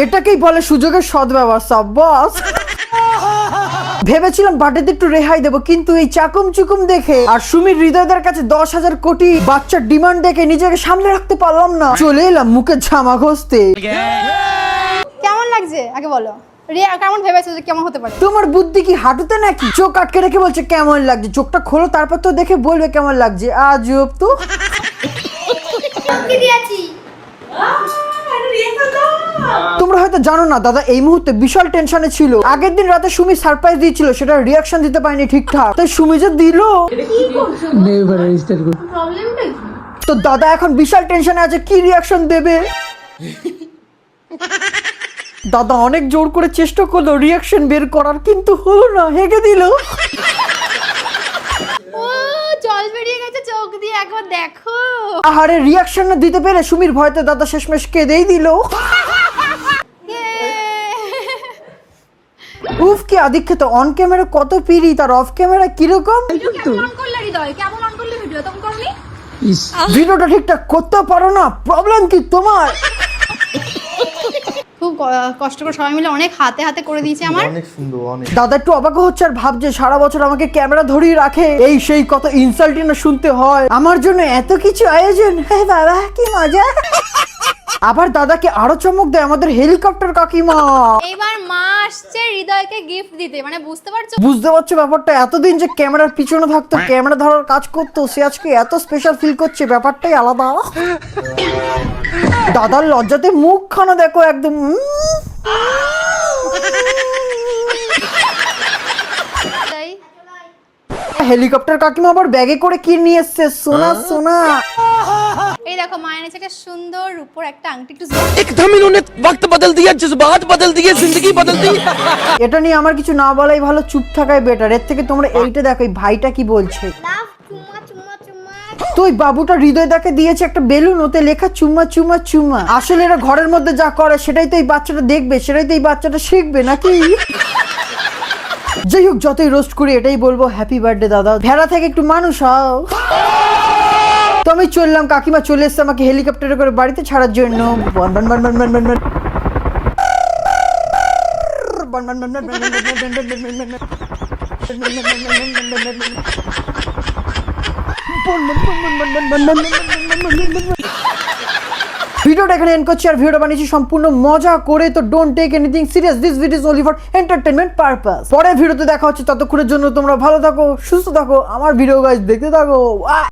এটাকেই বলে সুযোগের সদ্ব্যবস্থা বস। ভেবেছিলাম বার্থডেতে একটু রেহাই দেবো, কিন্তু এই চাকুম চুকুম দেখে আর সুমির হৃদয়দের কাছে 10,000 কোটি বাচ্চার ডিমান্ড দেখে নিজেকে সামনে রাখতে পারলাম না, চলে এলাম মুখের ঝামা ঘষতে। কেমন লাগছে আগে বলো, রিয়া কেমন ভেবেছো যে কেমন হতে পারে? তোমার বুদ্ধি কি হাঁটুতে নাকি? চোখ আটকে রেখে বলছে কেমন লাগছে, চোখটা খোলো তারপর তো দেখে বলবে কেমন লাগছে। আজব তো। তোমরা হয়তো জানো না দাদা এই মুহূর্তে বিশাল টেনশনে ছিল। আগের দিন রাতে সুমি সারপ্রাইজ দিয়েছিল, সেটা রিয়াকশন দিতে পারেনি ঠিকঠাক, তাই সুমি যে দিল। তো দাদা এখন বিশাল টেনশনে আছে, কি রিয়াকশন দেবে। দাদা অনেক জোর করে চেষ্টা করলো রিয়াকশন বের করার, কিন্তু হলো না, হেগে দিল। ও জল বেরিয়ে গেছে চোখ দিয়ে, একবার দেখো। আরে রিয়াকশন না দিতে পেরে সুমির ভয়তে দাদা শেষমেশ কেঁদেই দিল। উফ কি আদিক্ষেত, অন ক্যামেরা কত পিরি, তার অফ ক্যামেরা কিরকম। ভিডিওটা ঠিকঠাক করতে পারো না, প্রবলেম কি তোমার? খুব কষ্ট করে সবাই মিলে অনেক হাতে হাতে করে দিয়েছে আমার। অনেক সুন্দর অনেক। দাদা একটু অবাক হচ্ছে আর ভাবছে সারা বছর আমাকে ক্যামেরা ধরিয়ে রাখে, এই সেই কত ইনসাল্টিং না শুনতে হয়, আমার জন্য এত কিছু আয়োজন। হ্যাঁ বাবা কি মজা। আবার দাদাকে আরো চমক দেয় আমাদের হেলিকপ্টার কাকিমা। এবার মা আসছে হৃদয়কে গিফট দিতে, মানে বুঝতে পারছো? বুঝতে পারছো ব্যাপারটা? এতদিন যে ক্যামেরার পিছনে থাকতো, ক্যামেরা ধরার কাজ করতো, সে আজকে এত স্পেশাল ফিল করছে, ব্যাপারটাই আলাদা। দাদার লজ্জাতে মুখখানা দেখো একদম। হেলিকপ্টার কাকিমা আবার ব্যাগে করে কি নিয়ে এসছে? সোনা সোনা। এই দেখো মা এনেছে একটা সুন্দর রূপোর একটা আংটি, একটু एकदम इन्होंने वक्त बदल दिया, जज्बात बदल दिए, जिंदगी बदल दी। এটা নিয়ে আমার কিছু না বলাই ভালো, চুপ থাকাই বেটার। এর থেকে তোমরা এইটা দেখো, এই ভাইটা কি বলছে। তো ওই বাবুটা হৃদয় দাকে দিয়েছে একটা বেলুন, ওতে লেখা চুম্মা চুম্মা চুম্মা। আসলে এরা ঘরের মধ্যে যা করে সেটাই তো এই বাচ্চাটা দেখবে, সেটাই তো এই বাচ্চাটা শিখবে নাকি। যাই হোক, যতই রোস্ট করি এটাই বলবো হ্যাপি বার্থডে দাদা, ভেড়া থেকে একটু মানুষ হও। তো আমি চললাম, কাকিমা চলে এসছে আমাকে হেলিকপ্টারে করে বাড়িতে ছাড়ার জন্য। ভিডিওটা এখানে এন্ড করছি, আর ভিডিওটা বানিয়েছি সম্পূর্ণ মজা করে, তো don't take anything serious, this video is only for entertainment purpose. পরের ভিডিওতে দেখা হচ্ছে, ততক্ষণের জন্য তোমরা ভালো থাকো, সুস্থ থাকো, আমার ভিডিও গাইস দেখতে থাকো।